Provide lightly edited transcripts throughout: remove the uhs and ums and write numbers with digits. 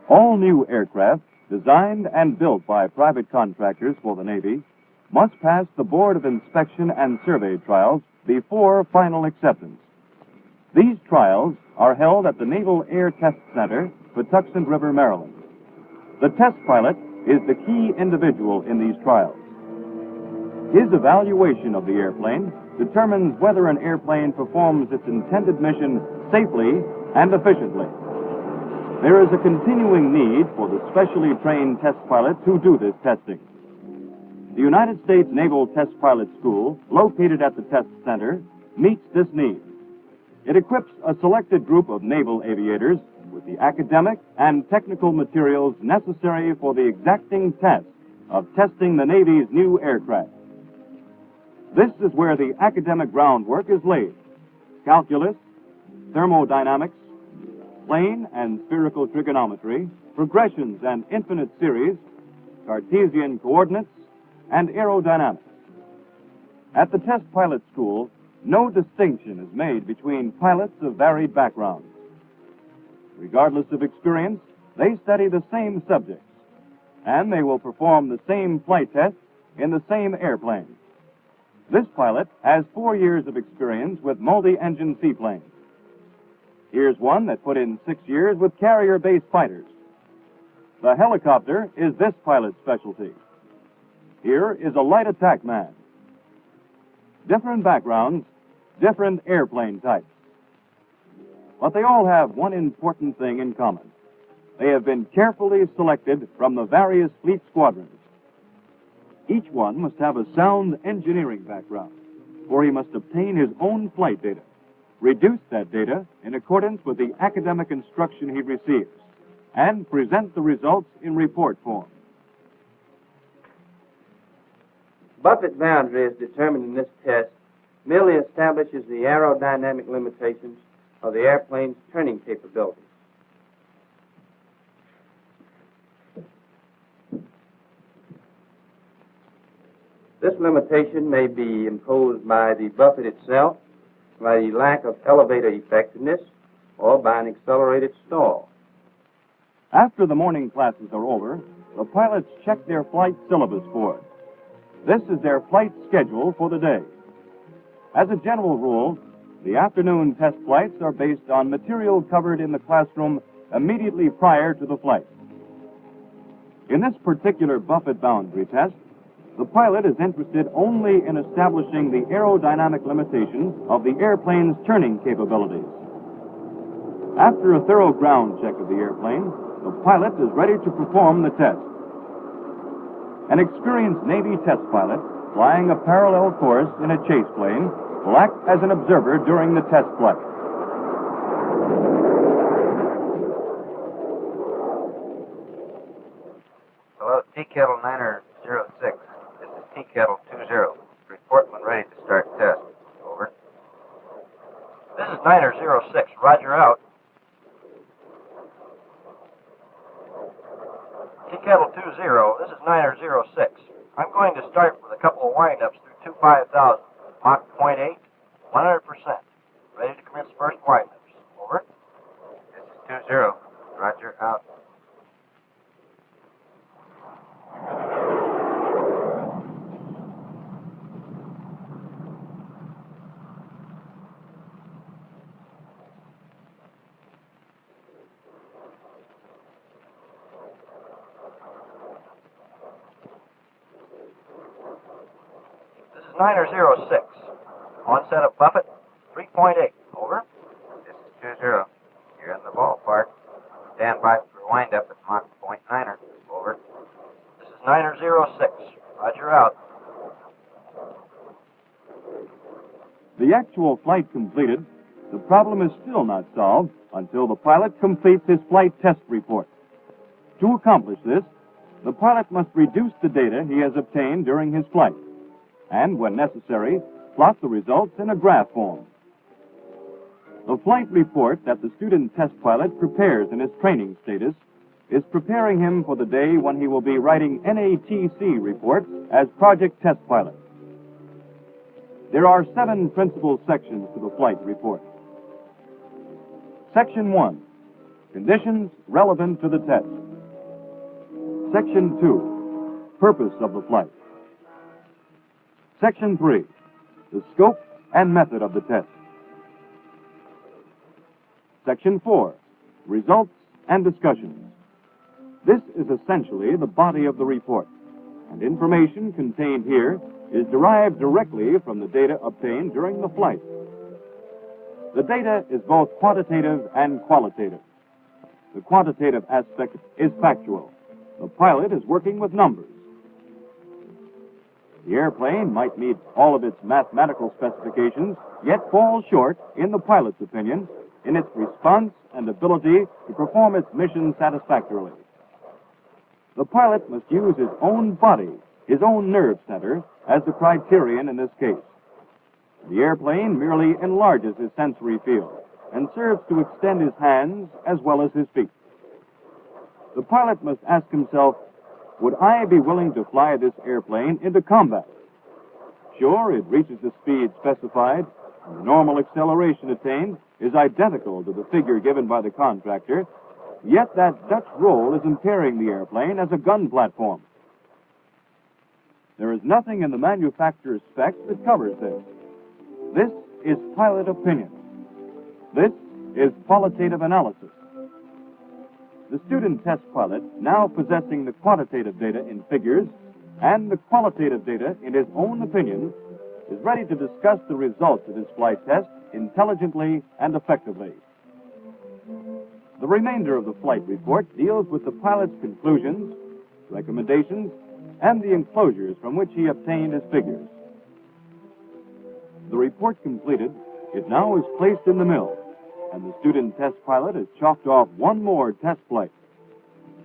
All new aircraft, designed and built by private contractors for the Navy, must pass the Board of Inspection and Survey trials before final acceptance. These trials are held at the Naval Air Test Center, Patuxent River, Maryland. The test pilot is the key individual in these trials. His evaluation of the airplane determines whether an airplane performs its intended mission safely and efficiently. There is a continuing need for the specially trained test pilot to do this testing. The United States Naval Test Pilot School, located at the test center, meets this need. It equips a selected group of naval aviators with the academic and technical materials necessary for the exacting task of testing the Navy's new aircraft. This is where the academic groundwork is laid. Calculus, thermodynamics, plane and spherical trigonometry, progressions and infinite series, Cartesian coordinates, and aerodynamics. At the test pilot school, no distinction is made between pilots of varied backgrounds. Regardless of experience, they study the same subjects, and they will perform the same flight tests in the same airplane. This pilot has 4 years of experience with multi-engine seaplanes. Here's one that put in 6 years with carrier-based fighters. The helicopter is this pilot's specialty. Here is a light attack man. Different backgrounds, different airplane types. But they all have one important thing in common. They have been carefully selected from the various fleet squadrons. Each one must have a sound engineering background, for he must obtain his own flight data, reduce that data in accordance with the academic instruction he receives, and present the results in report form. Buffet boundary as determined in this test merely establishes the aerodynamic limitations of the airplane's turning capabilities. This limitation may be imposed by the buffet itself, by the lack of elevator effectiveness, or by an accelerated stall. After the morning classes are over, the pilots check their flight syllabus board. This is their flight schedule for the day. As a general rule, the afternoon test flights are based on material covered in the classroom immediately prior to the flight. In this particular Buffet boundary test, the pilot is interested only in establishing the aerodynamic limitations of the airplane's turning capabilities. After a thorough ground check of the airplane, the pilot is ready to perform the test. An experienced Navy test pilot, flying a parallel course in a chase plane, will act as an observer during the test flight. Hello, Tea Kettle 906. This is Tea Kettle 20. Report when ready to start test. Over. This is 906. Roger, out. Tea Kettle 20. This is 906. I'm going to start with a couple of windups through 25000. Mach 0.8, 100%. Ready to commence first windups. Over. This is 20. Roger, out. This is 906. Onset of Buffet, 3.8. Over. This is 20. You're in the ballpark. Stand by for windup at Mach 0.9. Over. This is 906. Roger, out. The actual flight completed, the problem is still not solved until the pilot completes his flight test report. To accomplish this, the pilot must reduce the data he has obtained during his flight, and, when necessary, plot the results in a graph form. The flight report that the student test pilot prepares in his training status is preparing him for the day when he will be writing NATC reports as project test pilot. There are 7 principal sections to the flight report. Section 1, Conditions relevant to the test. Section 2, Purpose of the flight. Section 3, the scope and method of the test. Section 4, Results and discussions. This is essentially the body of the report, and information contained here is derived directly from the data obtained during the flight. The data is both quantitative and qualitative. The quantitative aspect is factual. The pilot is working with numbers. The airplane might meet all of its mathematical specifications, yet fall short, in the pilot's opinion, in its response and ability to perform its mission satisfactorily. The pilot must use his own body, his own nerve center, as the criterion in this case. The airplane merely enlarges his sensory field and serves to extend his hands as well as his feet. The pilot must ask himself, would I be willing to fly this airplane into combat? Sure, it reaches the speed specified, and the normal acceleration attained is identical to the figure given by the contractor, yet that Dutch roll is impairing the airplane as a gun platform. There is nothing in the manufacturer's specs that covers this. This is pilot opinion. This is qualitative analysis. The student test pilot, now possessing the quantitative data in figures and the qualitative data in his own opinion, is ready to discuss the results of his flight test intelligently and effectively. The remainder of the flight report deals with the pilot's conclusions, recommendations, and the enclosures from which he obtained his figures. The report completed, it now is placed in the mill, and the student test pilot has chalked off one more test flight.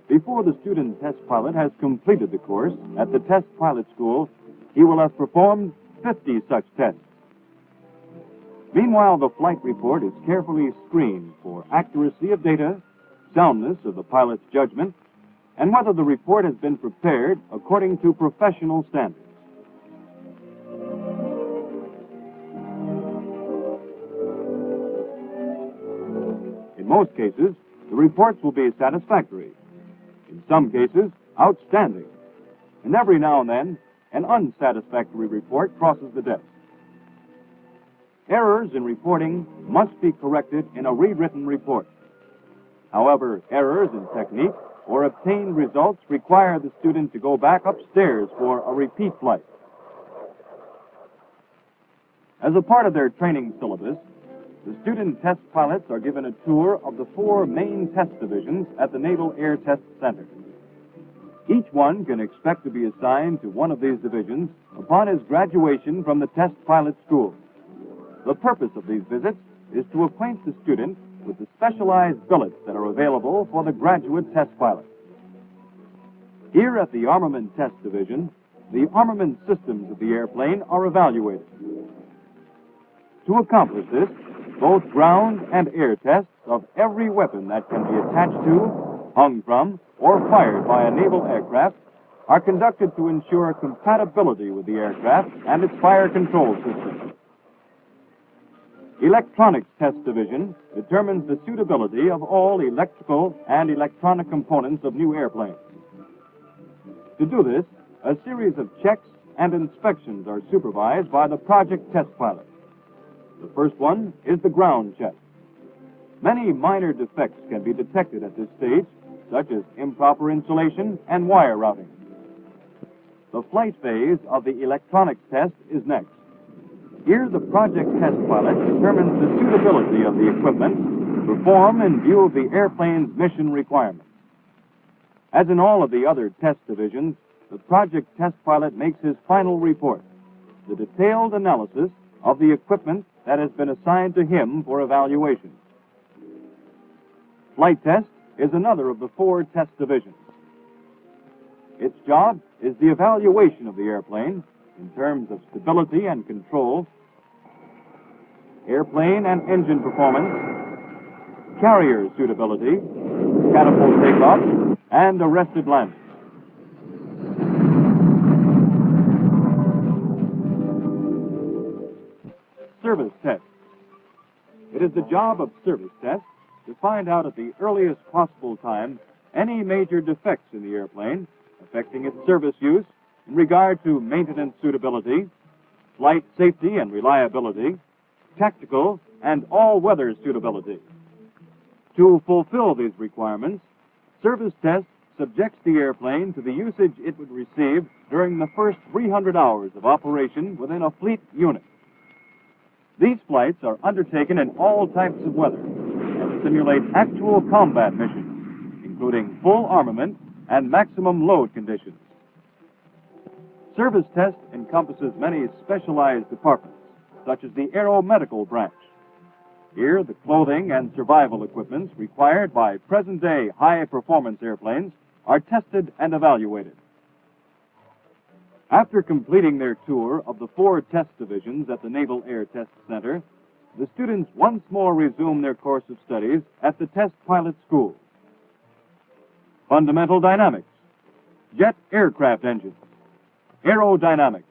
Before the student test pilot has completed the course at the test pilot school, he will have performed 50 such tests. Meanwhile, the flight report is carefully screened for accuracy of data, soundness of the pilot's judgment, and whether the report has been prepared according to professional standards. In most cases, the reports will be satisfactory. In some cases, outstanding. And every now and then, an unsatisfactory report crosses the desk. Errors in reporting must be corrected in a rewritten report. However, errors in technique or obtained results require the student to go back upstairs for a repeat flight. As a part of their training syllabus, the student test pilots are given a tour of the 4 main test divisions at the Naval Air Test Center. Each one can expect to be assigned to one of these divisions upon his graduation from the test pilot school. The purpose of these visits is to acquaint the student with the specialized billets that are available for the graduate test pilot. Here at the Armament Test Division, the armament systems of the airplane are evaluated. To accomplish this, both ground and air tests of every weapon that can be attached to, hung from, or fired by a naval aircraft are conducted to ensure compatibility with the aircraft and its fire control system. Electronics Test Division determines the suitability of all electrical and electronic components of new airplanes. To do this, a series of checks and inspections are supervised by the project test pilot. The first one is the ground check. Many minor defects can be detected at this stage, such as improper insulation and wire routing. The flight phase of the electronics test is next. Here, the project test pilot determines the suitability of the equipment to perform in view of the airplane's mission requirements. As in all of the other test divisions, the project test pilot makes his final report, the detailed analysis of the equipment that has been assigned to him for evaluation. Flight test is another of the 4 test divisions. Its job is the evaluation of the airplane in terms of stability and control, airplane and engine performance, carrier suitability, catapult takeoff, and arrested landing. Service test. It is the job of service test to find out at the earliest possible time any major defects in the airplane affecting its service use in regard to maintenance suitability, flight safety and reliability, tactical and all-weather suitability. To fulfill these requirements, Service Test subjects the airplane to the usage it would receive during the first 300 hours of operation within a fleet unit. These flights are undertaken in all types of weather and simulate actual combat missions, including full armament and maximum load conditions. Service Test encompasses many specialized departments, such as the aeromedical branch. Here, the clothing and survival equipments required by present-day high-performance airplanes are tested and evaluated. After completing their tour of the 4 test divisions at the Naval Air Test Center, the students once more resume their course of studies at the Test Pilot School. Fundamental dynamics, jet aircraft engines, aerodynamics,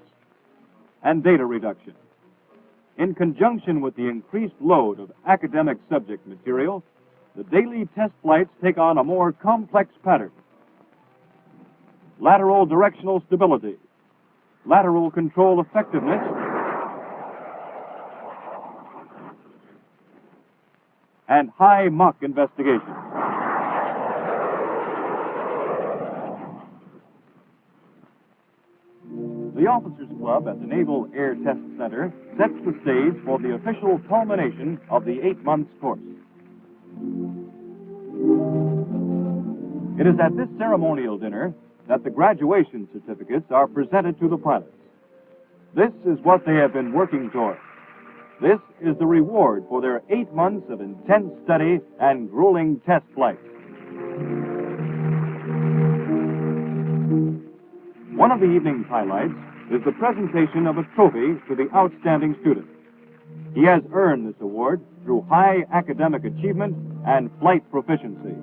and data reduction. In conjunction with the increased load of academic subject material, the daily test flights take on a more complex pattern. Lateral directional stability, lateral control effectiveness, and high Mach investigation. The Officers Club at the Naval Air Test Center sets the stage for the official culmination of the 8-month course. It is at this ceremonial dinner that the graduation certificates are presented to the pilots. This is what they have been working toward. This is the reward for their 8 months of intense study and grueling test flights. One of the evening's highlights is the presentation of a trophy to the outstanding student. He has earned this award through high academic achievement and flight proficiency.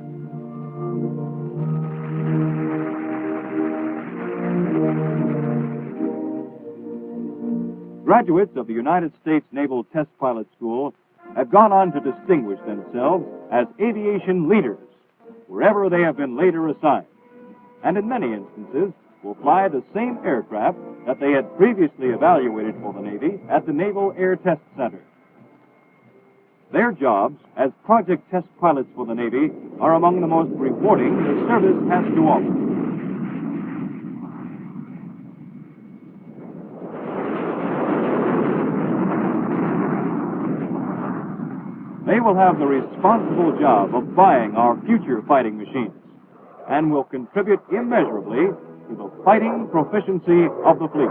Graduates of the United States Naval Test Pilot School have gone on to distinguish themselves as aviation leaders wherever they have been later assigned, and in many instances will fly the same aircraft that they had previously evaluated for the Navy at the Naval Air Test Center. Their jobs as project test pilots for the Navy are among the most rewarding the service has to offer. They will have the responsible job of buying our future fighting machines and will contribute immeasurably to the fighting proficiency of the fleet.